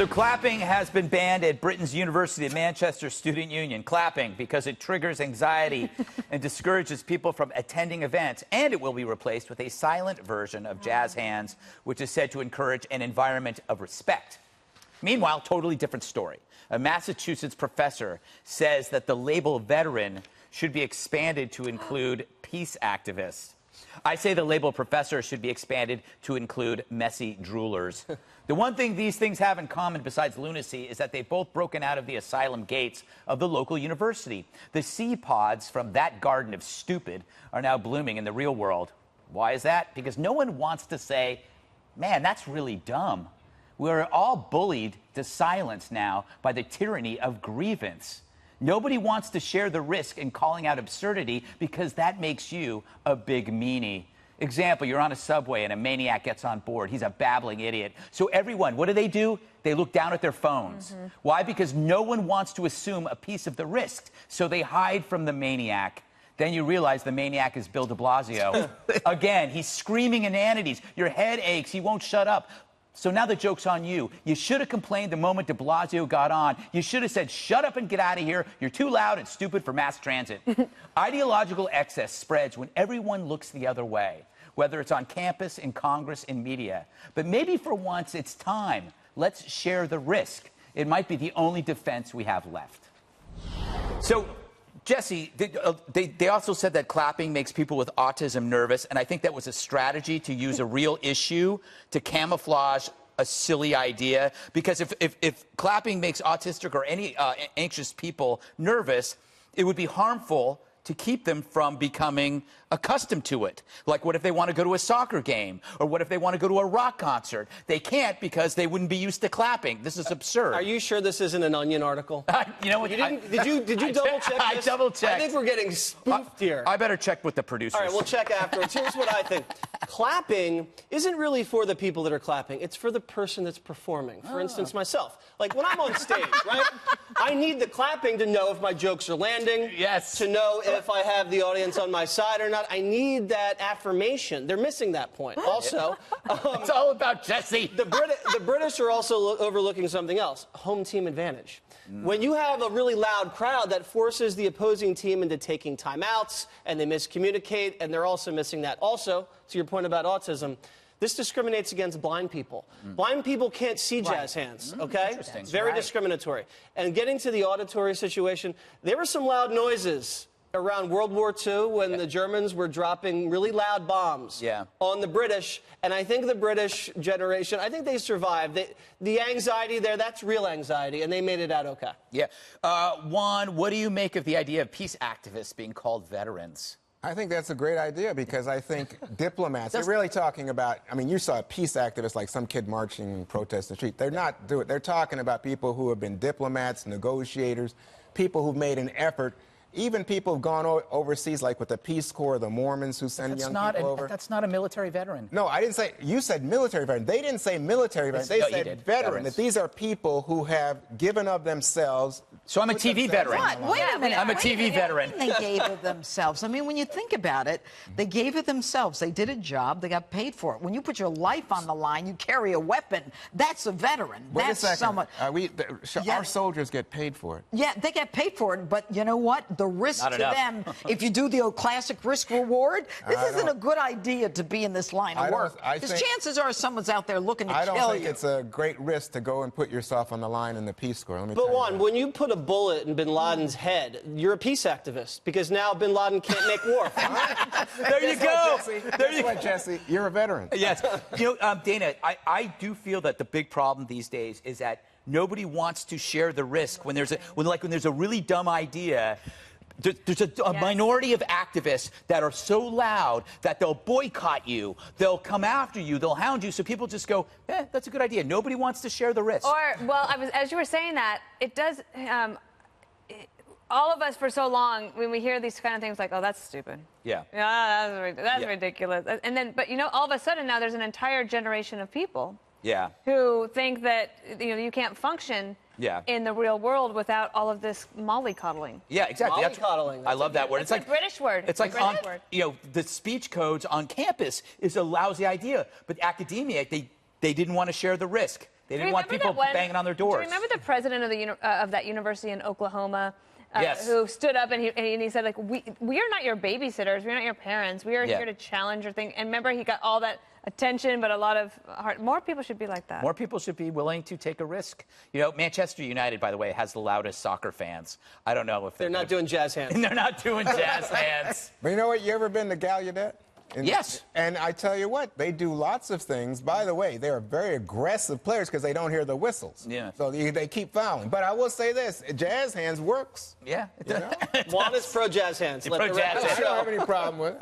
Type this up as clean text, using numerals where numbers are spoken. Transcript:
So clapping has been banned at Britain's University of Manchester Student Union. Clapping because it triggers anxiety and discourages people from attending events. And it will be replaced with a silent version of jazz hands, which is said to encourage an environment of respect. Meanwhile, totally different story. A Massachusetts professor says that the label veteran should be expanded to include peace activists. I say the label professor should be expanded to include messy droolers. The one thing these things have in common besides lunacy is that they've both broken out of the asylum gates of the local university. The seed pods from that garden of stupid are now blooming in the real world. Why is that? Because no one wants to say, man, that's really dumb. We're all bullied to silence now by the tyranny of grievance. Nobody wants to share the risk in calling out absurdity because that makes you a big meanie. Example, you're on a subway and a maniac gets on board. He's a babbling idiot. So everyone, what do? They look down at their phones. Why? Because no one wants to assume a piece of the risk. So they hide from the maniac. Then you realize the maniac is Bill de Blasio. Again, he's screaming inanities. Your head aches. He won't shut up. So now the joke's on you. You should have complained the moment de Blasio got on. You should have said, shut up and get out of here. You're too loud and stupid for mass transit. Ideological excess spreads when everyone looks the other way, whether it's on campus, in Congress, in media. But maybe for once it's time. Let's share the risk. It might be the only defense we have left. So, Jesse, they also said that clapping makes people with autism nervous, and I think that was a strategy to use a real issue to camouflage a silly idea. Because if clapping makes autistic or any anxious people nervous, it would be harmful to keep them from becoming accustomed to it. Like, what if they want to go to a soccer game? Or what if they want to go to a rock concert? They can't because they wouldn't be used to clapping. This is absurd. Are you sure this isn't an Onion article? You know what? Did you double check this? I double checked. I think we're getting spoofed here. I better check with the producers. All right, we'll check afterwards. Here's what I think. Clapping isn't really for the people that are clapping. It's for the person that's performing. For instance, myself. Like, when I'm on stage, right? I need the clapping to know if my jokes are landing. Yes. To know if I have the audience on my side or not. I need that affirmation. They're missing that point. Also, it's all about Jesse. The British are also overlooking something else: home team advantage. When you have a really loud crowd, that forces the opposing team into taking timeouts, and they miscommunicate, and they're also missing that. Also, to your point about autism, this discriminates against blind people. Blind people can't see jazz hands, okay? Interesting. It's very discriminatory. And getting to the auditory situation, there were some loud noises around World War II when the Germans were dropping really loud bombs on the British. And I think the British generation, I think they survived. The anxiety there, that's real anxiety, and they made it out okay. Yeah. Juan, what do you make of the idea of peace activists being called veterans? I think that's a great idea because I think diplomats, they're really talking about, I mean, you saw a peace activist like some kid marching and protesting the street. They're not doing it. They're talking about people who have been diplomats, negotiators, people who've made an effort. Even people who've gone overseas, like with the Peace Corps, the Mormons who send young people over. That's not a military veteran. No, I didn't say, you said military veteran. They didn't say military veteran. They said veteran. That these are people who have given of themselves. So I'm a TV veteran. What? Wait a minute. I'm a TV veteran. They gave of themselves. I mean, when you think about it, they gave it themselves. They did a job. They got paid for it. When you put your life on the line, you carry a weapon. That's a veteran. Wait that's a second. someone. Our soldiers get paid for it. Yeah, they get paid for it. But you know what? The risk to them, if you do the old classic risk reward, this isn't a good idea to be in this line of work. Because chances are someone's out there looking to kill you. I don't think it's a great risk to go and put yourself on the line in the Peace Corps. But Juan, when you put a bullet in bin Laden's head, you're a peace activist because now bin Laden can't make war. There you go. Guess what, Jesse? You're a veteran. Yes. You know, Dana, I do feel that the big problem these days is that nobody wants to share the risk when there's a really dumb idea. There's a minority of activists that are so loud that they'll boycott you, they'll come after you, they'll hound you, so people just go, that's a good idea. Nobody wants to share the risk. Or, well, as you were saying that, it does, all of us for so long, when we hear these kind of things like, oh, that's stupid. Yeah. Yeah, that's ridiculous. And then, but you know, all of a sudden now there's an entire generation of people who think that, you know, you can't function in the real world without all of this mollycoddling. Yeah, exactly. Mollycoddling. I love that word. It's like a British word. It's like you know, the speech codes on campus is a lousy idea, but academia, they didn't want to share the risk. They didn't want people banging on their doors. Do you remember the president of that university in Oklahoma? Yes. Who stood up and he said, like, we are not your babysitters. We're not your parents. We are here to challenge your thing. And remember, he got all that attention, but a lot of heart. More people should be like that. More people should be willing to take a risk. You know, Manchester United, by the way, has the loudest soccer fans. I don't know if they're not doing jazz hands. They're not doing jazz hands. But you know what? You ever been to Gallaudet? Yes. And I tell you what, they do lots of things. By the way, they're very aggressive players because they don't hear the whistles. Yeah. So they keep fouling. But I will say this, jazz hands works. Yeah. Juan is pro jazz hands. Pro jazz hands. I don't have any problem with it.